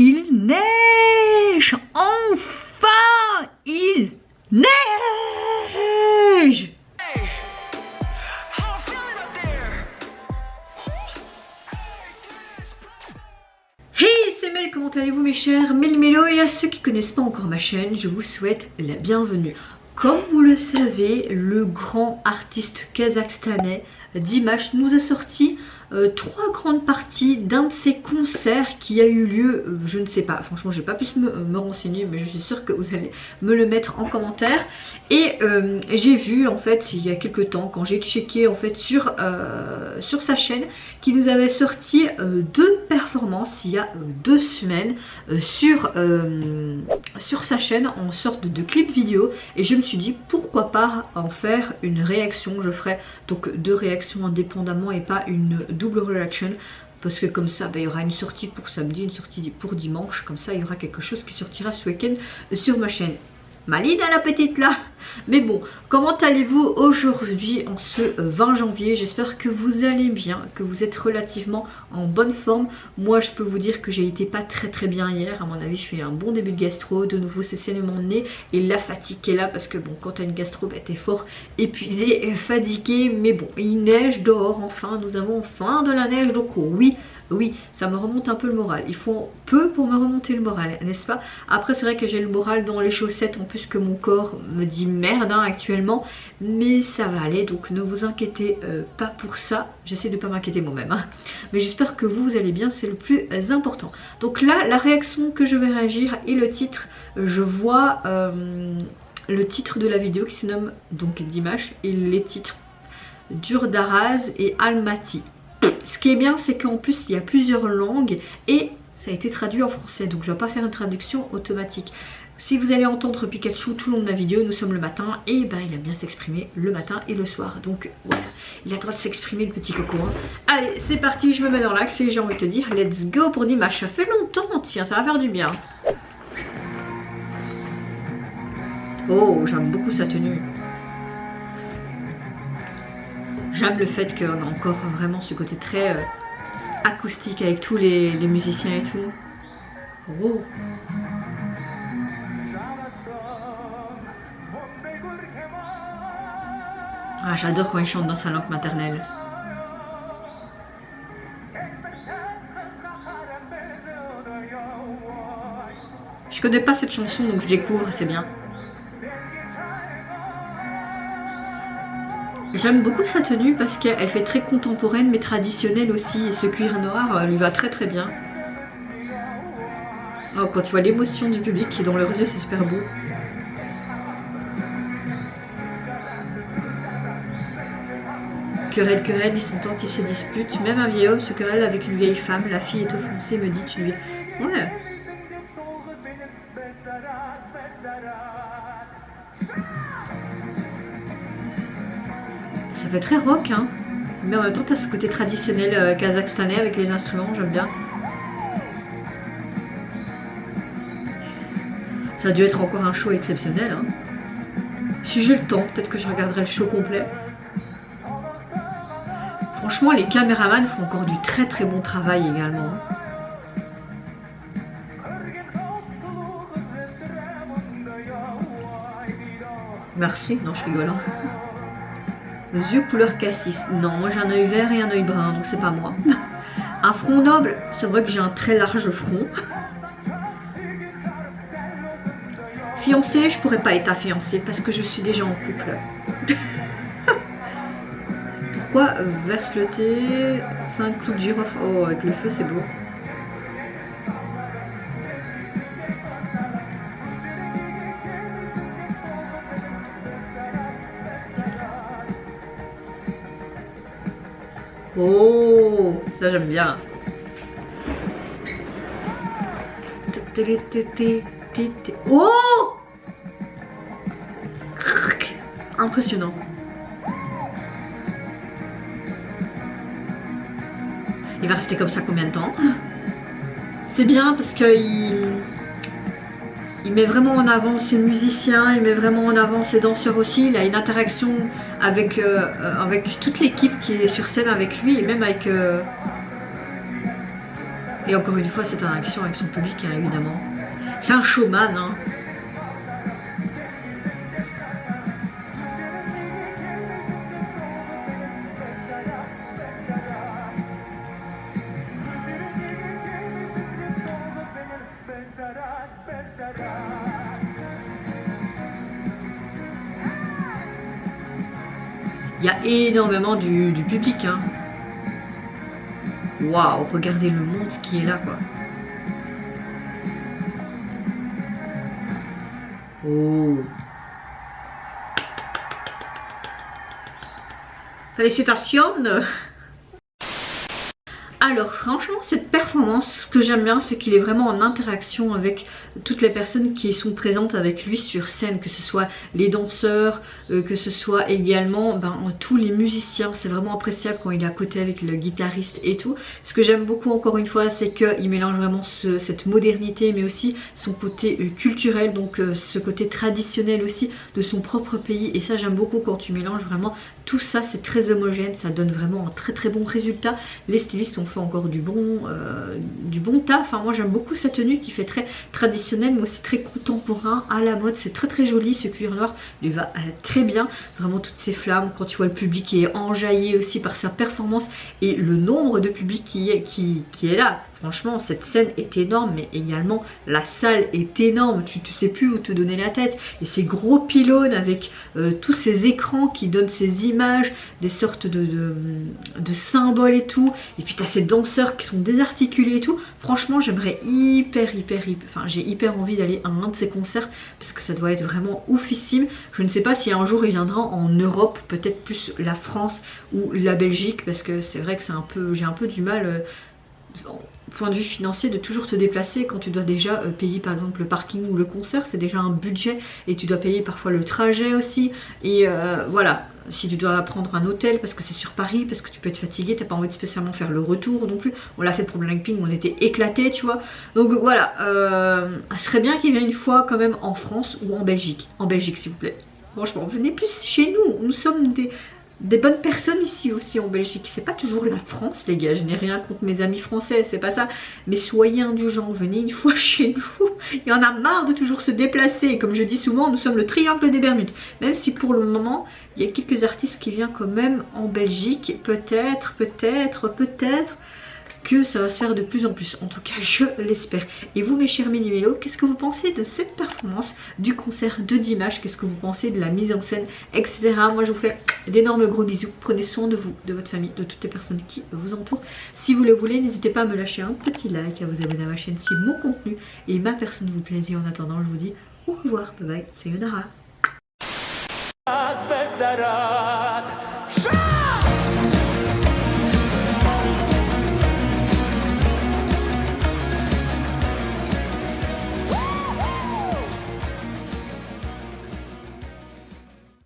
il neige. Enfin, il neige. Hey, c'est Mel, comment allez-vous mes chers Mélo, et à ceux qui connaissent pas encore ma chaîne, je vous souhaite la bienvenue. Comme vous le savez, le grand artiste kazakhstanais Dimash nous a sorti 3 grandes parties d'un de ses concerts qui a eu lieu, je ne sais pas, franchement j'ai pas pu me renseigner, mais je suis sûre que vous allez me le mettre en commentaire. Et j'ai vu en fait il y a quelques temps, quand j'ai checké en fait sur sa chaîne, qu'il nous avait sorti 2 performances il y a 2 semaines sur sa chaîne en sorte de clip vidéo, et je me suis dit pourquoi pas en faire une réaction. Je ferai donc 2 réactions indépendamment et pas une double reaction, parce que comme ça il y aura une sortie pour samedi, une sortie pour dimanche, comme ça il y aura quelque chose qui sortira ce week-end sur ma chaîne. Maline à la petite là. Mais bon, comment allez-vous aujourd'hui en ce 20 janvier? J'espère que vous allez bien, que vous êtes relativement en bonne forme. Moi je peux vous dire que j'ai été pas très bien hier. À mon avis je fais un bon début de gastro. De nouveau c'est saignement de nez et la fatigue qui est là, parce que bon, quand t'as une gastro t'es fort épuisé et fatigué. Mais bon, il neige dehors enfin, nous avons enfin de la neige, donc oui, ça me remonte un peu le moral. Il faut peu pour me remonter le moral, n'est-ce pas? Après c'est vrai que j'ai le moral dans les chaussettes, en plus que mon corps me dit merde actuellement. Mais ça va aller, donc ne vous inquiétez pas pour ça. J'essaie de ne pas m'inquiéter moi-même, hein. Mais j'espère que vous allez bien, c'est le plus important. Donc là, la réaction que je vais réagir et le titre, je vois le titre de la vidéo qui se nomme donc Dimash, et les titres Durdaraz et Almaty. Ce qui est bien, c'est qu'en plus il y a plusieurs langues et ça a été traduit en français, donc je ne vais pas faire une traduction automatique. Si vous allez entendre Pikachu tout le long de la vidéo, nous sommes le matin, et ben il aime bien s'exprimer le matin et le soir, donc voilà, il a le droit de s'exprimer, le petit coco, hein. Allez, c'est parti, je me mets dans l'axe et j'ai envie de te dire let's go pour Dimash. Ça fait longtemps, tiens, ça va faire du bien. Oh, j'aime beaucoup sa tenue. J'aime le fait qu'on a encore vraiment ce côté très acoustique avec tous les musiciens et tout. Oh. Ah, j'adore quand il chante dans sa langue maternelle. Je connais pas cette chanson, donc je découvre, c'est bien. J'aime beaucoup sa tenue parce qu'elle fait très contemporaine mais traditionnelle aussi, et ce cuir noir lui va très bien. Oh, quand tu vois l'émotion du public qui est dans leurs yeux, c'est super beau. Querelle, ils s'entendent, ils se disputent. Même un vieil homme se querelle avec une vieille femme. La fille est offensée, me dit tu lui. Ouais. Ça fait très rock, hein. Mais en même temps, t'as ce côté traditionnel kazakhstanais avec les instruments, j'aime bien. Ça a dû être encore un show exceptionnel, hein. Si j'ai le temps, peut-être que je regarderai le show complet. Franchement, les caméramans font encore du très bon travail également. Merci, non je rigole, hein. Yeux couleur cassis. Non, moi j'ai un œil vert et un œil brun, donc c'est pas moi. Un front noble, c'est vrai que j'ai un très large front. Fiancée, je pourrais pas être ta fiancée parce que je suis déjà en couple. Pourquoi verse le thé 5 clous de girofle. Oh, avec le feu c'est beau. Oh, ça j'aime bien. Oh, impressionnant. Il va rester comme ça combien de temps? C'est bien parce qu'il met vraiment en avant ses musiciens, il met vraiment en avant ses danseurs aussi. Il a une interaction avec toute l'équipe qui est sur scène avec lui, et même avec Et encore une fois, cette interaction avec son public, hein, évidemment. C'est un showman, hein. Il y a énormément du public, hein. Waouh, regardez le monde qui est là, quoi. Oh. Félicitations. Alors franchement cette performance, ce que j'aime bien c'est qu'il est vraiment en interaction avec toutes les personnes qui sont présentes avec lui sur scène, que ce soit les danseurs, que ce soit également tous les musiciens. C'est vraiment appréciable quand il est à côté avec le guitariste et tout. Ce que j'aime beaucoup encore une fois c'est qu'il mélange vraiment cette modernité mais aussi son côté culturel, donc ce côté traditionnel aussi de son propre pays, et ça j'aime beaucoup quand tu mélanges vraiment tout ça. C'est très homogène, ça donne vraiment un très très bon résultat. Les stylistes ont fait encore du bon taf. Enfin moi j'aime beaucoup sa tenue qui fait très traditionnelle mais aussi très contemporain, à la mode. C'est très très joli, ce cuir noir lui va très bien, vraiment toutes ces flammes. Quand tu vois le public qui est enjaillé aussi par sa performance et le nombre de public qui est là. Franchement cette scène est énorme, mais également la salle est énorme, tu sais plus où te donner la tête. Et ces gros pylônes avec tous ces écrans qui donnent ces images, des sortes de symboles et tout. Et puis tu as ces danseurs qui sont désarticulés et tout. Franchement j'aimerais j'ai hyper envie d'aller à un de ces concerts parce que ça doit être vraiment oufissime. Je ne sais pas si un jour il viendra en Europe, peut-être plus la France ou la Belgique, parce que c'est vrai que j'ai un peu du mal point de vue financier de toujours te déplacer quand tu dois déjà payer par exemple le parking ou le concert. C'est déjà un budget et tu dois payer parfois le trajet aussi, et voilà, si tu dois prendre un hôtel parce que c'est sur Paris, parce que tu peux être fatigué, t'as pas envie de spécialement faire le retour non plus. On l'a fait pour Blackpink, on était éclatés tu vois. Donc voilà, ce serait bien qu'il vienne une fois quand même en France ou en Belgique s'il vous plaît. Franchement venez plus chez nous sommes des bonnes personnes ici aussi en Belgique. C'est pas toujours la France les gars, je n'ai rien contre mes amis français, c'est pas ça, mais soyez indulgents, venez une fois chez nous. Il y en a marre de toujours se déplacer, et comme je dis souvent, nous sommes le triangle des Bermudes. Même si pour le moment il y a quelques artistes qui viennent quand même en Belgique, peut-être que ça va se faire de plus en plus, en tout cas je l'espère. Et vous mes chers mini-mélos, qu'est-ce que vous pensez de cette performance, du concert de Dimash? Qu'est-ce que vous pensez de la mise en scène, etc. Moi je vous fais d'énormes gros bisous, prenez soin de vous, de votre famille, de toutes les personnes qui vous entourent. Si vous le voulez, n'hésitez pas à me lâcher un petit like, à vous abonner à ma chaîne si mon contenu et ma personne vous plaisent. Et en attendant je vous dis au revoir, bye bye, sayonara.